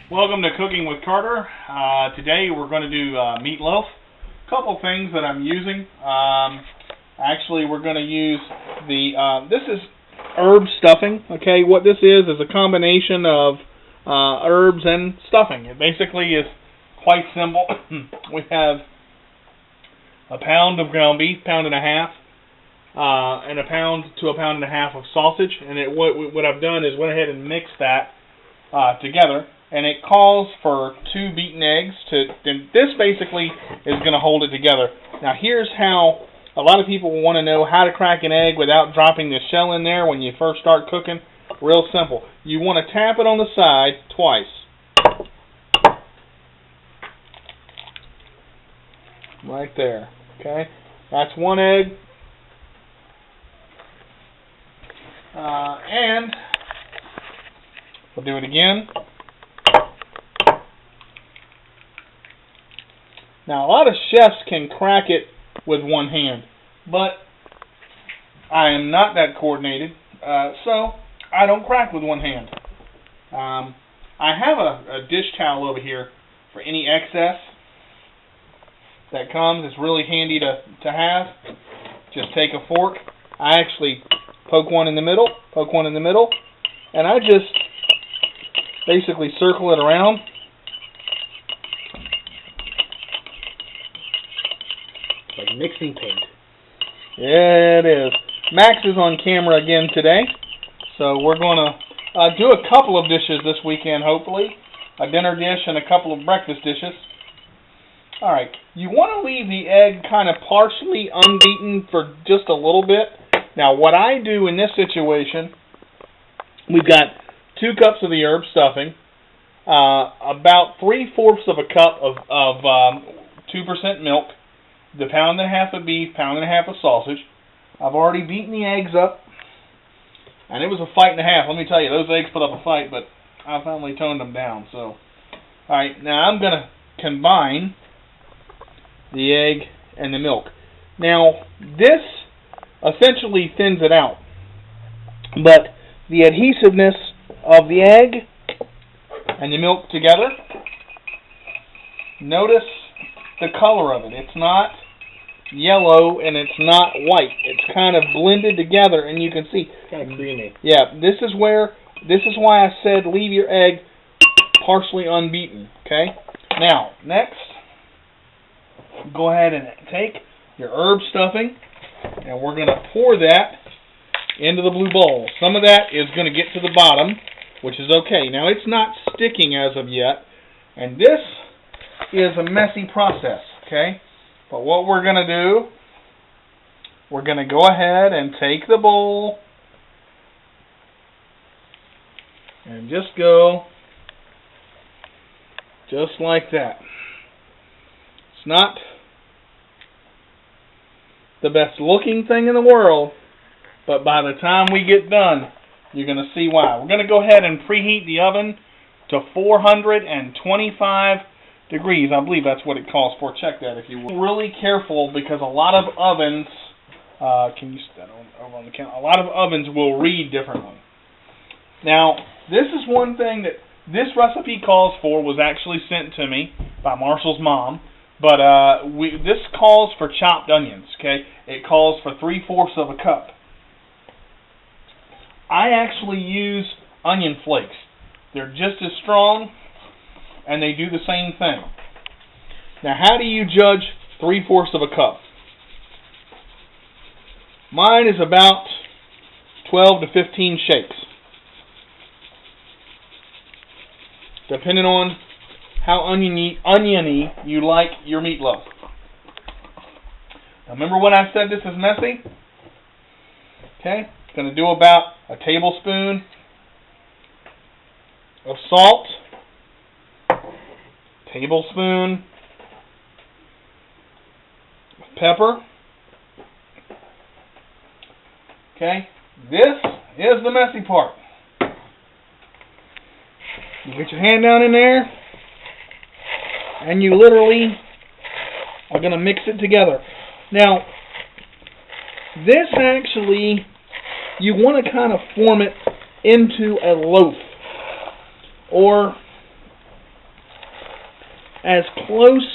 Welcome to Cooking with Carter. Today we're going to do meatloaf. A couple things that I'm using. Actually, we're going to use this is herb stuffing. Okay, what this is a combination of herbs and stuffing. It basically is quite simple. We have a pound of ground beef, pound and a half, and a pound to a pound and a half of sausage. And what I've done is went ahead and mixed that together. And it calls for 2 beaten eggs. This basically is going to hold it together. Now here's how a lot of people want to know how to crack an egg without dropping the shell in there when you first start cooking. Real simple. You want to tap it on the side twice. Right there. Okay? That's 1 egg. And we'll do it again. Now, a lot of chefs can crack it with 1 hand, but I am not that coordinated, so I don't crack with 1 hand. I have a dish towel over here for any excess that comes. It's really handy to have. Just take a fork. I actually poke one in the middle, and I just basically circle it around. Like mixing paint. Yeah, it is. Max is on camera again today, so we're going to do a couple of dishes this weekend, hopefully. A dinner dish and a couple of breakfast dishes. Alright, you want to leave the egg kind of partially unbeaten for just a little bit. Now, what I do in this situation, we've got 2 cups of the herb stuffing, about 3/4 of a cup of 2% milk, the pound and a half of beef, pound and a half of sausage. I've already beaten the eggs up, and it was a fight and a half. Let me tell you, those eggs put up a fight, but I finally toned them down. So, all right, now I'm going to combine the egg and the milk. Now, this essentially thins it out, but the adhesiveness of the egg and the milk together, notice the color of it. It's not yellow and it's not white. It's kind of blended together, and you can see. Kind of creamy. Yeah, this is why I said leave your egg partially unbeaten. Okay. Now, next, go ahead and take your herb stuffing, and we're going to pour that into the blue bowl. Some of that is going to get to the bottom, which is okay. Now, it's not sticking as of yet, and this is a messy process, okay? But what we're going to do, we're going to go ahead and take the bowl and just go just like that. It's not the best looking thing in the world, but by the time we get done, you're going to see why. We're going to go ahead and preheat the oven to 425 degrees. I believe that's what it calls for. Check that if you will. Really careful, because a lot of ovens, can you set that over on the counter? A lot of ovens will read differently. Now, this is one thing that this recipe calls for, was actually sent to me by Marshall's mom, but this calls for chopped onions, okay? It calls for 3/4 of a cup. I actually use onion flakes. They're just as strong, and they do the same thing. Now, how do you judge 3/4 of a cup? Mine is about 12 to 15 shakes, depending on how oniony you like your meatloaf. Now, remember when I said this is messy? Okay, going to do about a tablespoon of salt, tablespoon of pepper. Okay, this is the messy part. You get your hand down in there, and you literally are going to mix it together. Now, this actually, you want to kind of form it into a loaf, or as close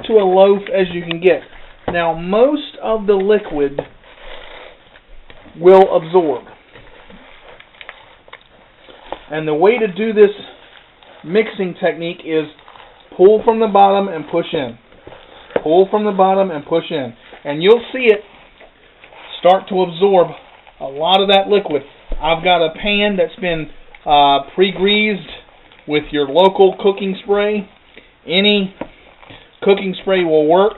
to a loaf as you can get. Now, most of the liquid will absorb. And the way to do this mixing technique is pull from the bottom and push in. Pull from the bottom and push in. And you'll see it start to absorb a lot of that liquid. I've got a pan that's been pre-greased with your local cooking spray. Any cooking spray will work.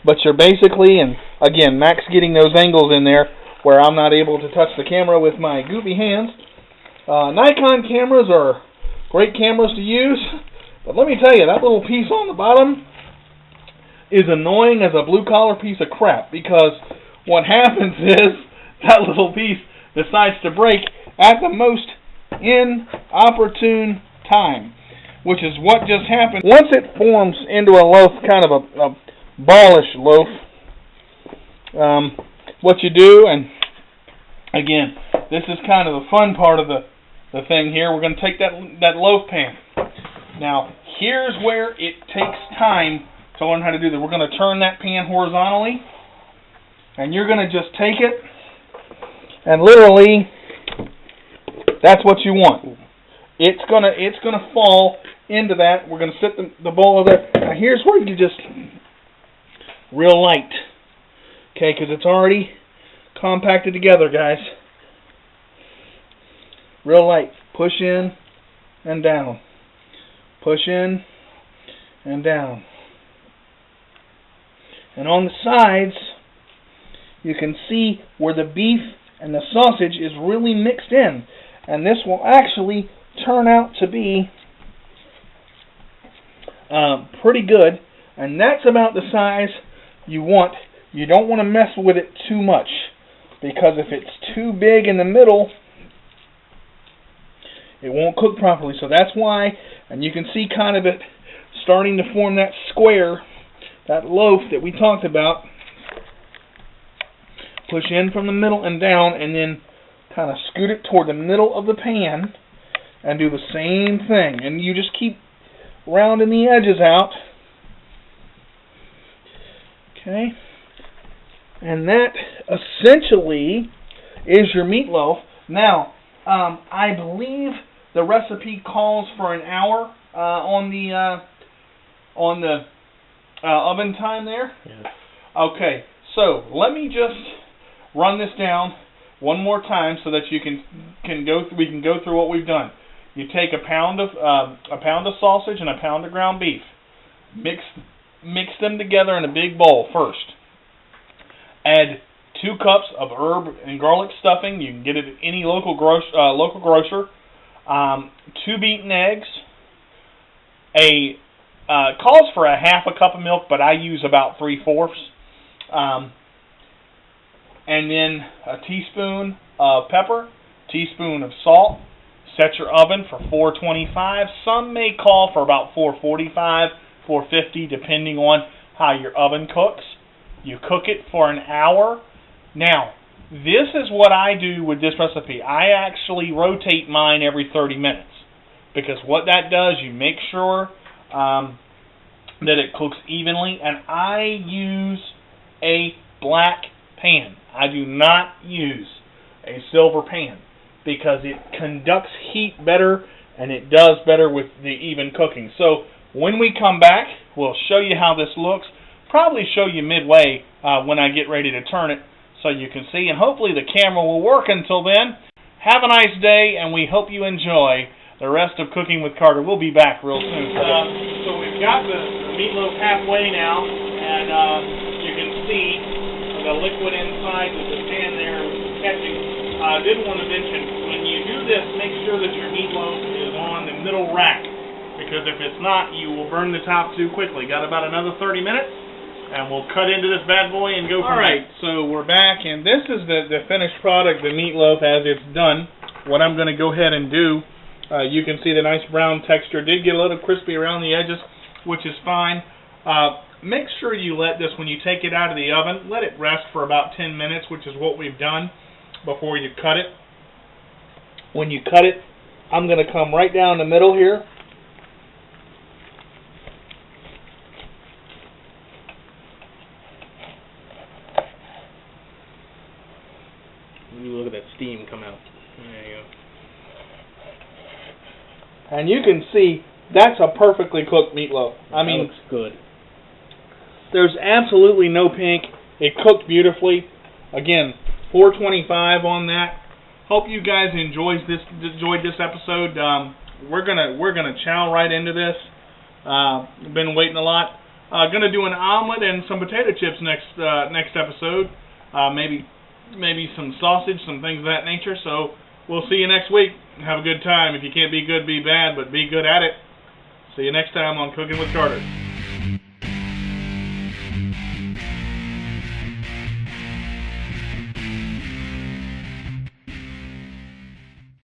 But you're basically, and again, Mac's getting those angles in there where I'm not able to touch the camera with my goofy hands. Nikon cameras are great cameras to use, but let me tell you, that little piece on the bottom is annoying as a blue-collar piece of crap, because what happens is that little piece decides to break at the most inopportune time, which is what just happened. Once it forms into a loaf, kind of a ballish loaf, what you do, and again, this is kind of the fun part of the thing here. We're going to take that loaf pan. Now, here's where it takes time to learn how to do that. We're going to turn that pan horizontally, and you're going to just take it, and literally, that's what you want. It's gonna fall into that. We're going to sit the bowl over there. Now, here's where you just real light, okay, because it's already compacted together, guys. Real light. Push in and down. Push in and down. And on the sides, you can see where the beef and the sausage is really mixed in. And this will actually turn out to be pretty good. And that's about the size you want. You don't want to mess with it too much, because if it's too big in the middle, it won't cook properly. So that's why, and you can see kind of it starting to form that square, that loaf that we talked about. Push in from the middle and down, and then kind of scoot it toward the middle of the pan and do the same thing. And you just keep rounding the edges out. Okay. And that essentially is your meatloaf. Now, I believe the recipe calls for an hour on the oven time there. Yes. Okay, so let me just run this down one more time so that we can go through what we've done. You take a pound of sausage and a pound of ground beef. Mix them together in a big bowl first. Add 2 cups of herb and garlic stuffing. You can get it at any local grocer. 2 beaten eggs. Calls for a half a cup of milk, but I use about 3/4. And then a teaspoon of pepper, teaspoon of salt. Set your oven for 425. Some may call for about 445, 450, depending on how your oven cooks. You cook it for an hour. Now, this is what I do with this recipe. I actually rotate mine every 30 minutes, because what that does, you make sure that it cooks evenly. And I use a black pan. I do not use a silver pan, because it conducts heat better and it does better with the even cooking. So when we come back, we'll show you how this looks. Probably show you midway when I get ready to turn it, so you can see, and hopefully the camera will work until then. Have a nice day, and we hope you enjoy the rest of Cooking with Carter. We'll be back real soon. So we've got the meatloaf halfway now, and you can see the liquid inside of the pan there catching. I did want to mention, when you do this, make sure that your meatloaf is on the middle rack, because if it's not, you will burn the top too quickly. Got about another 30 minutes, and we'll cut into this bad boy and go from there. Alright, so we're back, and this is the finished product, the meatloaf as it's done. What I'm going to go ahead and do, you can see the nice brown texture. Did get a little crispy around the edges, which is fine. Make sure you let this, when you take it out of the oven, let it rest for about 10 minutes, which is what we've done, before you cut it. When you cut it, I'm going to come right down the middle here, at that steam come out. There you go. And you can see that's a perfectly cooked meatloaf. I mean, that looks good. There's absolutely no pink. It cooked beautifully. Again, 425 on that. Hope you guys enjoyed this episode. We're gonna chow right into this. Been waiting a lot. Gonna do an omelet and some potato chips next episode. Maybe some sausage, some things of that nature. So we'll see you next week. Have a good time. If you can't be good, be bad, but be good at it. See you next time on Cooking with Carter.